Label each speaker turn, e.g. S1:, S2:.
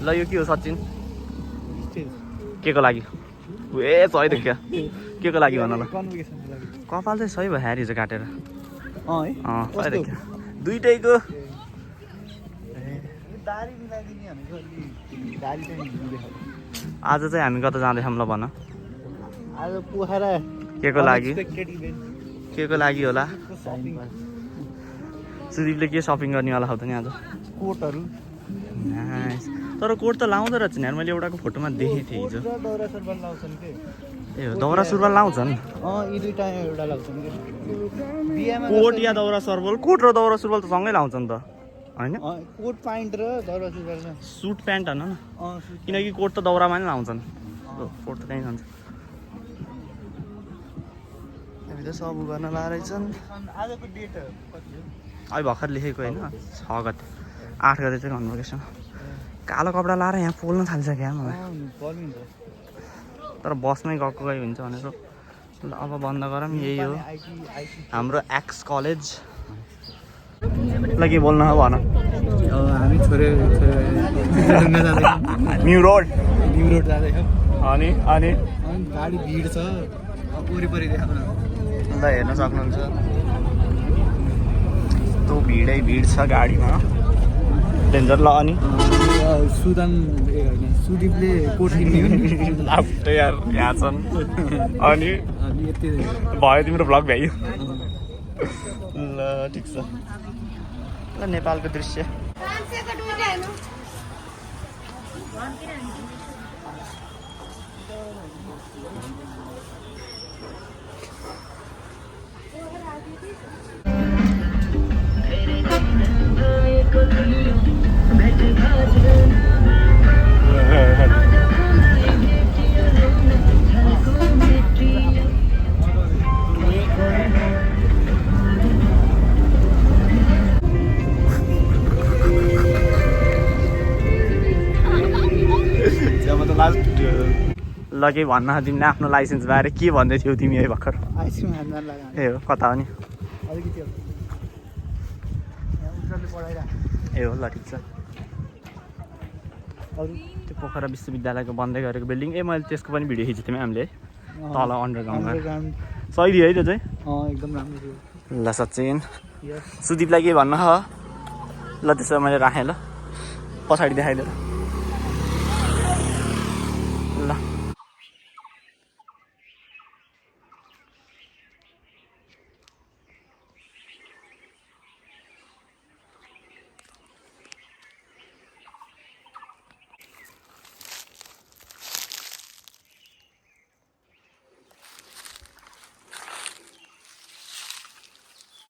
S1: ल यो के हो सचिन के को लागि ए सही देखियो के को लागि भन ल कपाल चाहिँ सही भयो यार हिजो काटेर सही देखियो दुईटैको आज चाहिँ हामी कता जाँदैछौँ ल भन
S2: आज पोखरा
S1: के को लागि होला सुदीपले के सपिङ गर्नेवाला हो त नि आज
S2: कोटहरू
S1: तर कोट त लाउँदो रहेछ नि यार मैले एउटाको फोटोमा देखेको थिएँ हिजो
S2: दौरा सुरुवाल लाउँछन् के
S1: ए हो दौरा सुरुवाल लाउँछन्
S2: यी दुईटा एउटा लाउँछन् के बिहामा
S1: कोट या दौरा सुरुवाल कोट र दौरा सुरुवाल त सँगै लाउँछन् त हैन
S2: कोट प्यान्ट र दौरा सुरुवाल
S1: सुट प्यान्ट हैन न किनकि कोट त दौरामा नै लाउँछन् कोट त कहीँ जान्छ हामी त सब गर्न ला रहेछन्
S2: आजको डेट कति हो
S1: अहिले भर्खर लेखेको होइन 6 गते 8 गते चाहिँ कन्भोकेसन कालो कपडा लाएर यहाँ पोल्न थालिसक्यो क्या मलाई तर बसमै गएको गई हुन्छ भनेको ल अब बन्द गरौँ यही हो हाम्रो एक्स कलेज ल के बोल्न हो भन
S2: हामी छोरे
S1: न्यु रोड
S2: जाँदैछौँ
S1: अनि
S2: गाडी भिड छ वरिपरि देखाउन
S1: ल हेर्न सक्नुहुन्छ त्यो भिडै भिड छ गाडीमा डेन्जर ल अनि
S2: सुदीपले कोट किन्ने हो
S1: नि यार यहाँ छन् अनि भयो तिम्रो भ्लग भ्यायो ल ठिक छ ल नेपालको दृश्य ल के भन्न तिमीले आफ्नो लाइसेन्स बारे के भन्दै थियौ तिमी है भर्खर
S2: आइसक्रिम खान लाग्यो
S1: ए हो कता हो नि
S2: अलिकति
S1: ए हो ल ठिक छ त्यो पोखरा विश्वविद्यालयको बन्दै गरेको बिल्डिङ मैले त्यसको पनि भिडियो खिचेको थिएँ हामीले तल अन्डरग्राउन्डमा सही थियो है त्यो चाहिँ
S2: एकदम राम्रो थियो
S1: ल सचिन सुदीपलाई के भन्नु हो ल त्यसो मैले राखेँ ल पछाडि देखाइदिएर